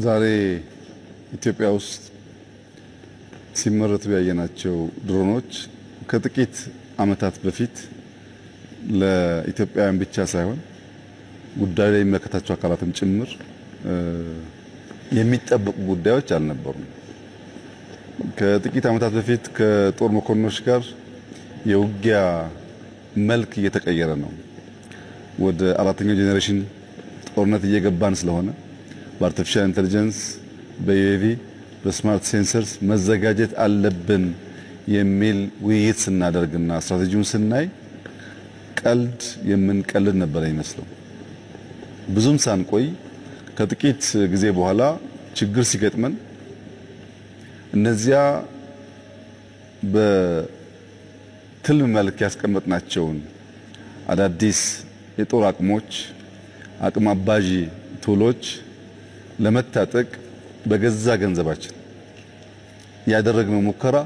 ዛሬ ኢትዮጵያ ውስጥ ሲመረቱ ያየናቸው ድሮኖች ከጥቂት ዓመታት በፊት ለኢትዮጵያውያን ብቻ ሳይሆን ጉዳዩ ላይ የሚመለከታቸው አካላትም ጭምር የሚጠበቁ ጉዳዮች አልነበሩም። ከጥቂት ዓመታት በፊት ከጦር መኮንኖች ጋር የውጊያ መልክ እየተቀየረ ነው። ወደ አራተኛው ጄኔሬሽን ጦርነት እየገባን ስለሆነ በአርቲፊሻል ኢንተለጀንስ፣ በዩኤቪ፣ በስማርት ሴንሰርስ መዘጋጀት አለብን የሚል ውይይት ስናደርግና ስትራቴጂውን ስናይ ቀልድ የምንቀልድ ነበር ይመስለው። ብዙም ሳንቆይ ከጥቂት ጊዜ በኋላ ችግር ሲገጥመን እነዚያ በትልም መልክ ያስቀመጥናቸውን አዳዲስ የጦር አቅሞች አቅም አባዢ ቱሎች ለመታጠቅ በገዛ ገንዘባችን ያደረግነው ሙከራ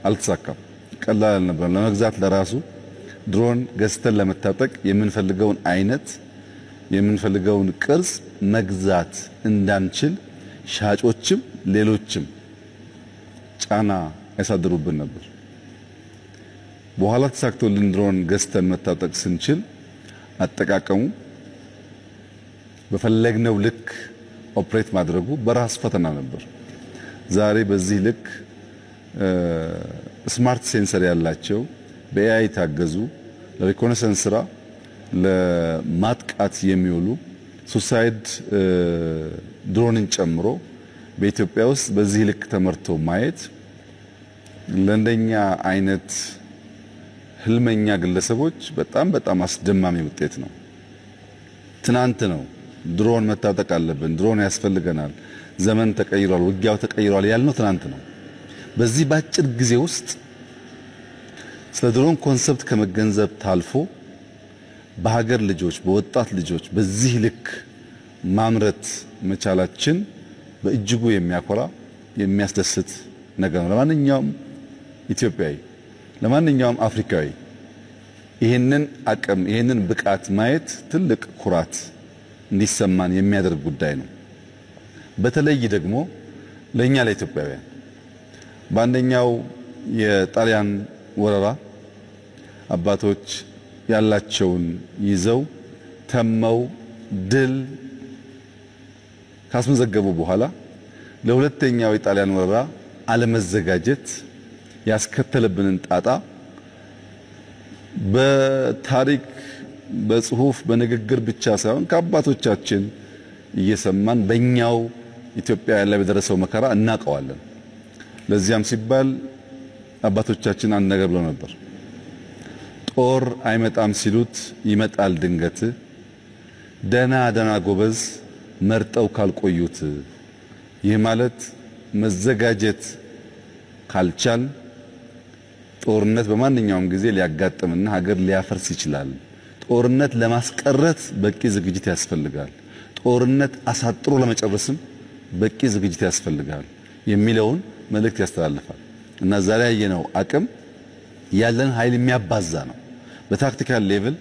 አልተሳካም። ቀላል አልነበረም። ለመግዛት ለራሱ ድሮን ገዝተን ለመታጠቅ የምንፈልገውን አይነት የምንፈልገውን ቅርጽ መግዛት እንዳንችል ሻጮችም ሌሎችም ጫና ያሳድሩብን ነበር። በኋላ ተሳክቶልን ድሮን ገዝተን መታጠቅ ስንችል አጠቃቀሙ በፈለግነው ልክ ኦፕሬት ማድረጉ በራስ ፈተና ነበር። ዛሬ በዚህ ልክ ስማርት ሴንሰር ያላቸው በኤአይ ታገዙ ለሪኮነሰንስ ስራ ለማጥቃት የሚውሉ ሱሳይድ ድሮንን ጨምሮ በኢትዮጵያ ውስጥ በዚህ ልክ ተመርቶ ማየት ለእንደኛ አይነት ህልመኛ ግለሰቦች በጣም አስደማሚ ውጤት ነው። ትናንት ነው ድሮን መታጠቅ አለብን፣ ድሮን ያስፈልገናል፣ ዘመን ተቀይሯል፣ ውጊያው ተቀይሯል ያልነው ትናንት ነው። በዚህ ባጭር ጊዜ ውስጥ ስለ ድሮን ኮንሰፕት ከመገንዘብ ታልፎ በሀገር ልጆች በወጣት ልጆች በዚህ ልክ ማምረት መቻላችን በእጅጉ የሚያኮራ የሚያስደስት ነገር ነው። ለማንኛውም ኢትዮጵያዊ ለማንኛውም አፍሪካዊ ይሄንን አቅም ይሄንን ብቃት ማየት ትልቅ ኩራት እንዲሰማን የሚያደርግ ጉዳይ ነው። በተለይ ደግሞ ለኛ ለኢትዮጵያውያን በአንደኛው የጣሊያን ወረራ አባቶች ያላቸውን ይዘው ተመው ድል ካስመዘገቡ በኋላ ለሁለተኛው የጣሊያን ወረራ አለመዘጋጀት ያስከተለብንን ጣጣ በታሪክ በጽሁፍ በንግግር ብቻ ሳይሆን ከአባቶቻችን እየሰማን በእኛው ኢትዮጵያውያን ላይ በደረሰው መከራ እናውቀዋለን። ለዚያም ሲባል አባቶቻችን አንድ ነገር ብለው ነበር። ጦር አይመጣም ሲሉት ይመጣል ድንገት፣ ደና ጎበዝ መርጠው ካልቆዩት። ይህ ማለት መዘጋጀት ካልቻል ጦርነት በማንኛውም ጊዜ ሊያጋጥምና ሀገር ሊያፈርስ ይችላል። ጦርነት ለማስቀረት በቂ ዝግጅት ያስፈልጋል። ጦርነት አሳጥሮ ለመጨረስም በቂ ዝግጅት ያስፈልጋል የሚለውን መልእክት ያስተላልፋል እና ዛሬ ያየነው አቅም ያለን ኃይል የሚያባዛ ነው። በታክቲካል ሌቭል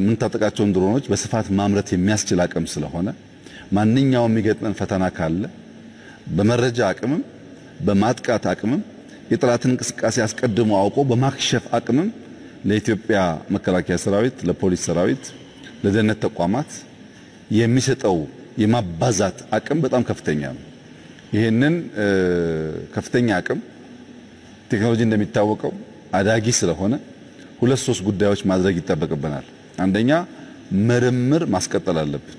ምን ታጠቃቸውን ድሮኖች በስፋት ማምረት የሚያስችል አቅም ስለሆነ ማንኛውም የሚገጥመን ፈተና ካለ በመረጃ አቅምም በማጥቃት አቅምም የጠላትን እንቅስቃሴ አስቀድሞ አውቆ በማክሸፍ አቅምም ለኢትዮጵያ መከላከያ ሰራዊት፣ ለፖሊስ ሰራዊት፣ ለደህንነት ተቋማት የሚሰጠው የማባዛት አቅም በጣም ከፍተኛ ነው። ይሄንን ከፍተኛ አቅም ቴክኖሎጂ እንደሚታወቀው አዳጊ ስለሆነ ሁለት ሶስት ጉዳዮች ማድረግ ይጠበቅብናል። አንደኛ ምርምር ማስቀጠል አለብን።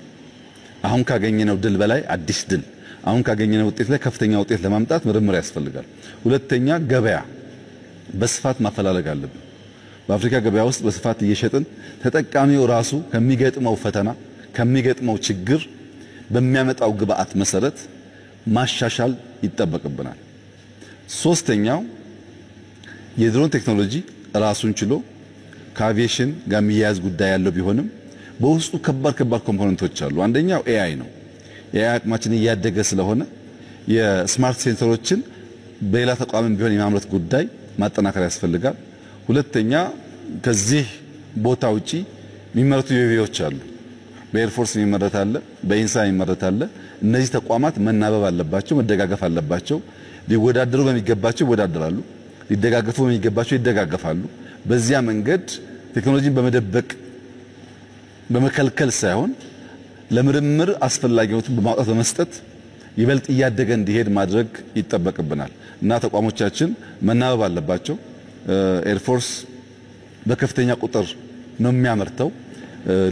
አሁን ካገኘነው ድል በላይ አዲስ ድል፣ አሁን ካገኘነው ውጤት ላይ ከፍተኛ ውጤት ለማምጣት ምርምር ያስፈልጋል። ሁለተኛ ገበያ በስፋት ማፈላለግ አለብን። በአፍሪካ ገበያ ውስጥ በስፋት እየሸጥን ተጠቃሚው ራሱ ከሚገጥመው ፈተና ከሚገጥመው ችግር በሚያመጣው ግብአት መሰረት ማሻሻል ይጠበቅብናል። ሶስተኛው የድሮን ቴክኖሎጂ ራሱን ችሎ ከአቪዬሽን ጋር የሚያያዝ ጉዳይ ያለው ቢሆንም በውስጡ ከባድ ኮምፖነንቶች አሉ። አንደኛው ኤአይ ነው። የኤአይ አቅማችን እያደገ ስለሆነ የስማርት ሴንሰሮችን በሌላ ተቋምም ቢሆን የማምረት ጉዳይ ማጠናከር ያስፈልጋል። ሁለተኛ ከዚህ ቦታ ውጪ የሚመረቱ ዩኤቪዎች አሉ። በኤርፎርስ የሚመረት አለ፣ በኢንሳ የሚመረት አለ። እነዚህ ተቋማት መናበብ አለባቸው፣ መደጋገፍ አለባቸው። ሊወዳደሩ በሚገባቸው ይወዳደራሉ፣ ሊደጋገፉ በሚገባቸው ይደጋገፋሉ። በዚያ መንገድ ቴክኖሎጂን በመደበቅ በመከልከል ሳይሆን ለምርምር አስፈላጊነቱን በማውጣት በመስጠት ይበልጥ እያደገ እንዲሄድ ማድረግ ይጠበቅብናል እና ተቋሞቻችን መናበብ አለባቸው። ኤርፎርስ በከፍተኛ ቁጥር ነው የሚያመርተው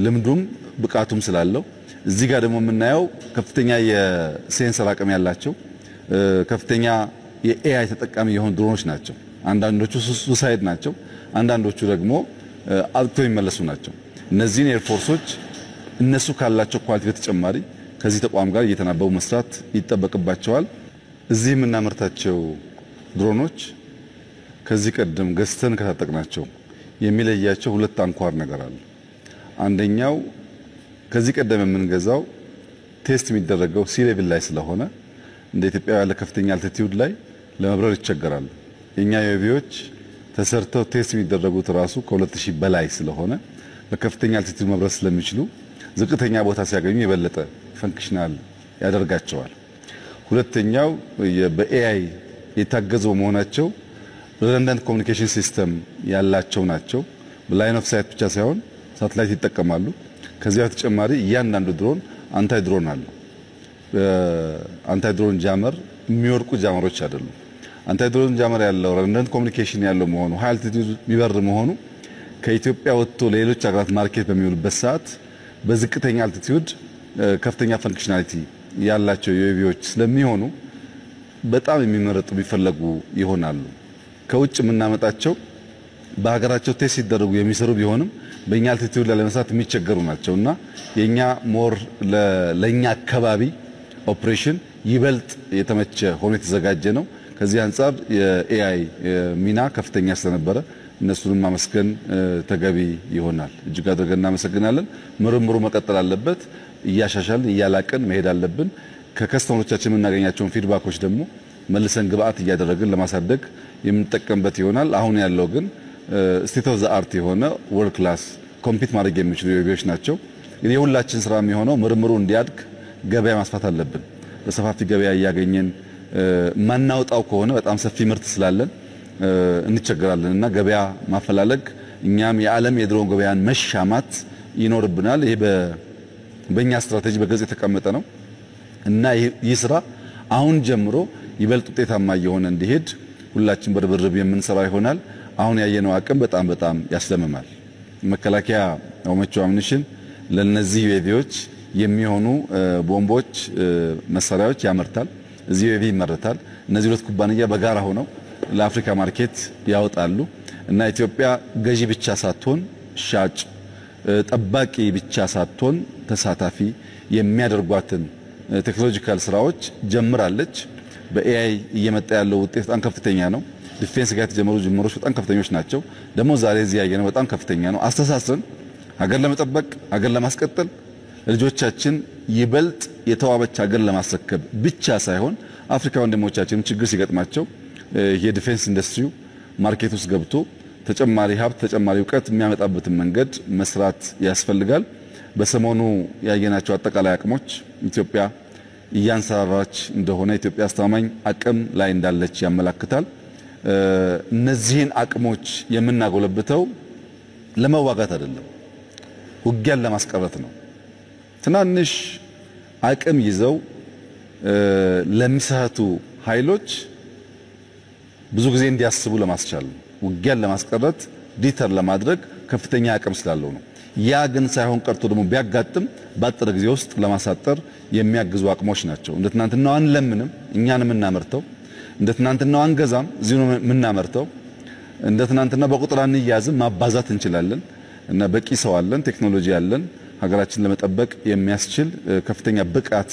ልምዱም ብቃቱም ስላለው እዚህ ጋር ደግሞ የምናየው ከፍተኛ የሴንሰር አቅም ያላቸው ከፍተኛ የኤአይ ተጠቃሚ የሆኑ ድሮኖች ናቸው። አንዳንዶቹ ሱሳይድ ናቸው፣ አንዳንዶቹ ደግሞ አጥተው የሚመለሱ ናቸው። እነዚህን ኤርፎርሶች እነሱ ካላቸው ኳሊቲ በተጨማሪ ከዚህ ተቋም ጋር እየተናበቡ መስራት ይጠበቅባቸዋል። እዚህ የምናመርታቸው ድሮኖች ከዚህ ቀደም ገዝተን ከታጠቅናቸው የሚለያቸው ሁለት አንኳር ነገር አለ። አንደኛው ከዚህ ቀደም የምንገዛው ቴስት የሚደረገው ሲ ሌቭል ላይ ስለሆነ እንደ ኢትዮጵያ ያለ ከፍተኛ አልቲቲዩድ ላይ ለመብረር ይቸገራሉ። የኛ ዩኤቪዎች ተሰርተው ቴስት የሚደረጉት ራሱ ከ2000 በላይ ስለሆነ በከፍተኛ አልቲቲዩድ መብረር ስለሚችሉ ዝቅተኛ ቦታ ሲያገኙ የበለጠ ፈንክሽናል ያደርጋቸዋል። ሁለተኛው በኤአይ የታገዙ መሆናቸው ሪደንዳንት ኮሚኒኬሽን ሲስተም ያላቸው ናቸው። በላይን ኦፍ ሳይት ብቻ ሳይሆን ሳተላይት ይጠቀማሉ። ከዚያ በተጨማሪ እያንዳንዱ ድሮን አንታይ ድሮን አለው። አንታይ ድሮን ጃመር የሚወርቁ ጃመሮች አይደሉም። አንታይ ድሮን ጃመር ያለው ሪደንዳንት ኮሚኒኬሽን ያለው መሆኑ ሃይ አልቲቲዩድ የሚበር መሆኑ ከኢትዮጵያ ወጥቶ ለሌሎች ሀገራት ማርኬት በሚውልበት ሰዓት በዝቅተኛ አልቲቲዩድ ከፍተኛ ፈንክሽናሊቲ ያላቸው ዩኤቪዎች ስለሚሆኑ በጣም የሚመረጡ ቢፈለጉ ይሆናሉ። ከውጭ የምናመጣቸው በሀገራቸው ቴስት ሲደረጉ የሚሰሩ ቢሆንም በእኛ አልቲቲዩድ ላይ ለመስራት የሚቸገሩ ናቸውና የኛ ሞር ለኛ አካባቢ ኦፕሬሽን ይበልጥ የተመቸ ሆኖ የተዘጋጀ ነው። ከዚህ አንፃር የኤአይ ሚና ከፍተኛ ስለነበረ እነሱንም ማመስገን ተገቢ ይሆናል። እጅግ አድርገን እናመሰግናለን። ምርምሩ መቀጠል አለበት። እያሻሻልን እያላቀን መሄድ አለብን። ከከስተመሮቻችን የምናገኛቸውን ፊድባኮች ደግሞ መልሰን ግብአት እያደረግን ለማሳደግ የምንጠቀምበት ይሆናል። አሁን ያለው ግን ስቴት ኦፍ ዘ አርት የሆነ ወርልድ ክላስ ኮምፒት ማድረግ የሚችሉ ዩኤቪዎች ናቸው። እንግዲህ የሁላችን ስራ የሚሆነው ምርምሩ እንዲያድግ ገበያ ማስፋት አለብን። በሰፋፊ ገበያ እያገኘን ማናውጣው ከሆነ በጣም ሰፊ ምርት ስላለን እንቸገራለን እና ገበያ ማፈላለግ እኛም የዓለም የድሮን ገበያን መሻማት ይኖርብናል። ይሄ በእኛ ስትራቴጂ በግልጽ የተቀመጠ ነው እና ይህ ስራ አሁን ጀምሮ ይበልጥ ውጤታማ እየሆነ እንዲሄድ ሁላችን በርብርብ የምንሰራ ይሆናል። አሁን ያየነው አቅም በጣም ያስደምማል። መከላከያ አውመቹ አምኒሽን ለነዚህ ዩኤቪዎች የሚሆኑ ቦምቦች መሳሪያዎች ያመርታል። እዚህ ዩኤቪ ይመረታል። እነዚህ ሁለት ኩባንያ በጋራ ሆነው ለአፍሪካ ማርኬት ያወጣሉ እና ኢትዮጵያ ገዢ ብቻ ሳትሆን ሻጭ፣ ጠባቂ ብቻ ሳትሆን ተሳታፊ የሚያደርጓትን ቴክኖሎጂካል ስራዎች ጀምራለች። በኤአይ እየመጣ ያለው ውጤት በጣም ከፍተኛ ነው። ዲፌንስ ጋር የተጀመሩ ጅምሮች በጣም ከፍተኞች ናቸው። ደግሞ ዛሬ እዚህ ያየነው በጣም ከፍተኛ ነው። አስተሳስረን ሀገር ለመጠበቅ ሀገር ለማስቀጠል ልጆቻችን ይበልጥ የተዋበች ሀገር ለማስረከብ ብቻ ሳይሆን አፍሪካ ወንድሞቻችን ችግር ሲገጥማቸው የዲፌንስ ኢንዱስትሪው ማርኬት ውስጥ ገብቶ ተጨማሪ ሀብት ተጨማሪ ዕውቀት የሚያመጣበትን መንገድ መስራት ያስፈልጋል። በሰሞኑ ያየናቸው አጠቃላይ አቅሞች ኢትዮጵያ እያንሰራራች እንደሆነ ኢትዮጵያ አስተማማኝ አቅም ላይ እንዳለች ያመለክታል። እነዚህን አቅሞች የምናጎለብተው ለመዋጋት አይደለም፣ ውጊያን ለማስቀረት ነው። ትናንሽ አቅም ይዘው ለሚሳቱ ኃይሎች ብዙ ጊዜ እንዲያስቡ ለማስቻል ውጊያን ለማስቀረት ዲተር ለማድረግ ከፍተኛ አቅም ስላለው ነው። ያ ግን ሳይሆን ቀርቶ ደግሞ ቢያጋጥም ባጠረ ጊዜ ውስጥ ለማሳጠር የሚያግዙ አቅሞች ናቸው። እንደ ትናንትናው አንለምንም፣ እኛን የምናመርተው እንደ ትናንትናው አንገዛም፣ እዚሁ ነው የምናመርተው። እንደ ትናንትና በቁጥር አንያዝም፣ ማባዛት እንችላለን እና በቂ ሰው አለን፣ ቴክኖሎጂ አለን። ሀገራችን ለመጠበቅ የሚያስችል ከፍተኛ ብቃት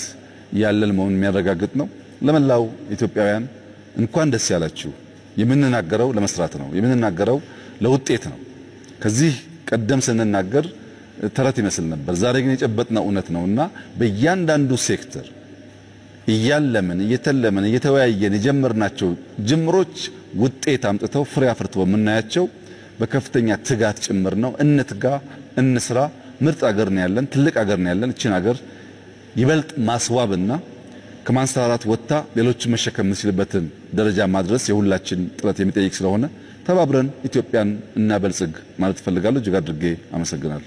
ያለን መሆኑን የሚያረጋግጥ ነው። ለመላው ኢትዮጵያውያን እንኳን ደስ ያላችሁ። የምንናገረው ለመስራት ነው፣ የምንናገረው ለውጤት ነው። ከዚህ ቀደም ስንናገር ተረት ይመስል ነበር። ዛሬ ግን የጨበጥነው እውነት ነውና በእያንዳንዱ ሴክተር እያለምን እየተለምን እየተወያየን የጀመርናቸው ጅምሮች ውጤት አምጥተው ፍሬ አፍርተው የምናያቸው በከፍተኛ ትጋት ጭምር ነው። እንትጋ፣ እንስራ፣ ምርጥ ሀገር ነው ያለን፣ ትልቅ ሀገር ነው ያለን። እቺን ሀገር ይበልጥ ማስዋብና ከማንሰራራት ወጥታ ሌሎችን መሸከም የምንችልበትን ደረጃ ማድረስ የሁላችን ጥረት የሚጠይቅ ስለሆነ ተባብረን ኢትዮጵያን እናበልጽግ ማለት ፈልጋለሁ። እጅግ አድርጌ አመሰግናለሁ።